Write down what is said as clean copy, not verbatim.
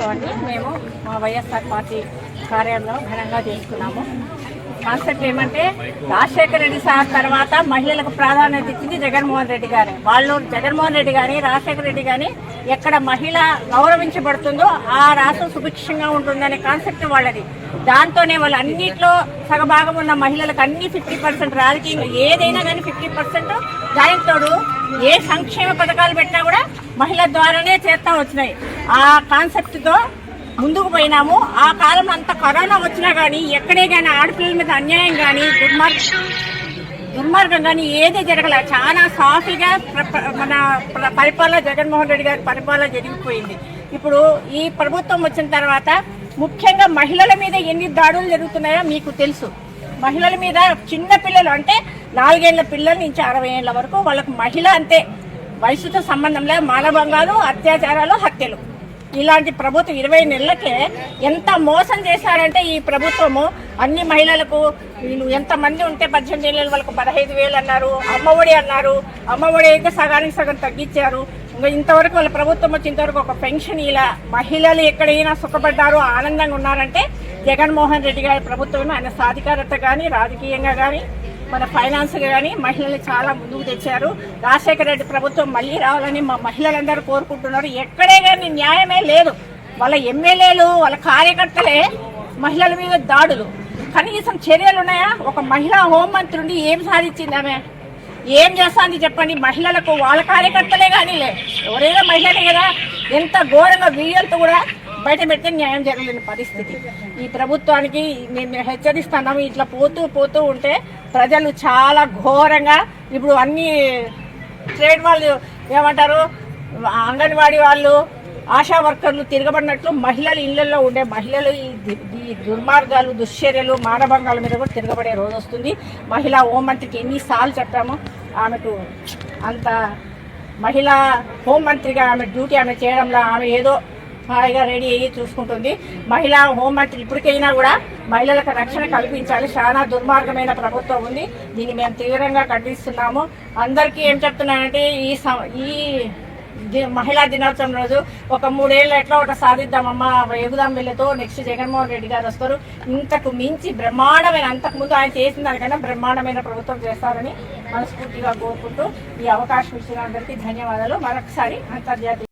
దినోత్సవాన్ని మేము మా వైఎస్ఆర్ పార్టీ కార్యాలయంలో ఘనంగా చేసుకున్నాము. కాన్సెప్ట్ ఏమంటే రాజశేఖర రెడ్డి సార్ తర్వాత మహిళలకు ప్రాధాన్యత ఇచ్చింది జగన్మోహన్ రెడ్డి గారే. వాళ్ళు జగన్మోహన్ రెడ్డి కానీ రాజశేఖర రెడ్డి కానీ ఎక్కడ మహిళ గౌరవించబడుతుందో ఆ రాష్ట్రం సుభిక్షంగా ఉంటుందనే కాన్సెప్ట్ వాళ్ళది. దాంతోనే వాళ్ళు అన్నింటిలో సగభాగం ఉన్న మహిళలకు అన్ని 50% రాజకీయంగా ఏదైనా కానీ 50% దానితో ఏ సంక్షేమ పథకాలు పెట్టినా కూడా మహిళల ద్వారానే చేస్తా వచ్చినాయి. ఆ కాన్సెప్ట్తో ముందుకు పోయినాము. ఆ కాలం అంత కరోనా వచ్చినా కానీ ఎక్కడే కానీ ఆడపిల్లల మీద అన్యాయం కానీ దుర్మార్గం కానీ ఏది జరగలే. చాలా సాఫీగా మన పరిపాలన జగన్మోహన్ రెడ్డి గారి పరిపాలన జరిగిపోయింది. ఇప్పుడు ఈ ప్రభుత్వం వచ్చిన తర్వాత ముఖ్యంగా మహిళల మీద ఎన్ని దాడులు జరుగుతున్నాయో మీకు తెలుసు. మహిళల మీద చిన్న పిల్లలు అంటే 4 ఏళ్ల పిల్లల నుంచి 60 ఏళ్ల వరకు వాళ్ళకు మహిళ అంతే, వయసుతో సంబంధం లేదు. మానభంగాలు, అత్యాచారాలు, హత్యలు. ఇలాంటి ప్రభుత్వం 20 నెలలకే ఎంత మోసం చేశారంటే ఈ ప్రభుత్వము అన్ని మహిళలకు వీళ్ళు ఎంతమంది ఉంటే 18 ఏళ్ళ వాళ్ళకు 15,000 అన్నారు. అమ్మఒడి అన్నారు. అమ్మఒడి అయితే సగానికి సగం తగ్గించారు. ఇంకా ఇంతవరకు వాళ్ళ ప్రభుత్వం వచ్చి ఇంతవరకు ఒక పెన్షన్ ఇలా మహిళలు ఎక్కడైనా సుఖపడ్డారు, ఆనందంగా ఉన్నారంటే జగన్మోహన్ రెడ్డి గారి ప్రభుత్వం. ఆయన సాధికారత కానీ రాజకీయంగా కానీ మన ఫైనాన్స్ కానీ మహిళలు చాలా ముందుకు తెచ్చారు. రాజశేఖర రెడ్డి ప్రభుత్వం మళ్ళీ రావాలని మా మహిళలందరూ కోరుకుంటున్నారు. ఎక్కడే కానీ న్యాయమే లేదు. వాళ్ళ ఎమ్మెల్యేలు వాళ్ళ కార్యకర్తలే మహిళల మీద దాడులు. కనీసం చర్యలు ఉన్నాయా? ఒక మహిళా హోంమంత్రి ఉండి ఏం సాధించింది ఆమె? ఏం చేస్తాంది చెప్పండి? మహిళలకు వాళ్ళ కార్యకర్తలే కానీ ఎవరైనా మహిళనే కదా. ఎంత ఘోరంగా వీడియోలతో కూడా బయట పెడితే న్యాయం జరగలేని పరిస్థితి. ఈ ప్రభుత్వానికి మేము హెచ్చరిస్తున్నాము. ఇట్లా పోతూ ఉంటే ప్రజలు చాలా ఘోరంగా ఇప్పుడు అన్ని ట్రేడ్ వాళ్ళు ఏమంటారు, అంగన్వాడీ వాళ్ళు, ఆశా వర్కర్లు తిరగబడినట్లు మహిళలు ఇళ్లలో ఉండే మహిళలు ఈ దుర్మార్గాలు, దుశ్చర్యలు, మానభంగాల మీద కూడా తిరగబడే రోజు వస్తుంది. మహిళా హోంమంత్రికి ఎన్నిసార్లు చెప్పాము. ఆమెకు అంత మహిళా హోంమంత్రిగా ఆమె డ్యూటీ ఆమె చేయడంలో ఆమె ఏదో హాయిగా రెడీ అయ్యి చూసుకుంటుంది. మహిళా హోంమంత్రి ఇప్పటికైనా కూడా మహిళలకు రక్షణ కల్పించాలి. చాలా దుర్మార్గమైన ప్రభుత్వం ఉంది. దీన్ని మేము తీవ్రంగా ఖండిస్తున్నాము. అందరికీ ఏం చెప్తున్నానంటే ఈ మహిళా దినోత్సవం రోజు ఒక 3 ఏళ్ళు ఎట్లా ఒకటి సాధిద్దామమ్మా, ఎగుదాం వీళ్ళతో. నెక్స్ట్ జగన్మోహన్ రెడ్డి గారు వస్తారు. ఇంతకు మించి బ్రహ్మాండమైన, అంతకుముందు ఆయన చేసిన దానికన్నా బ్రహ్మాండమైన ప్రభుత్వం చేస్తారని మనస్ఫూర్తిగా కోరుకుంటూ ఈ అవకాశం ఇచ్చిన అందరికీ ధన్యవాదాలు. మరొకసారి అంతర్జాతీయ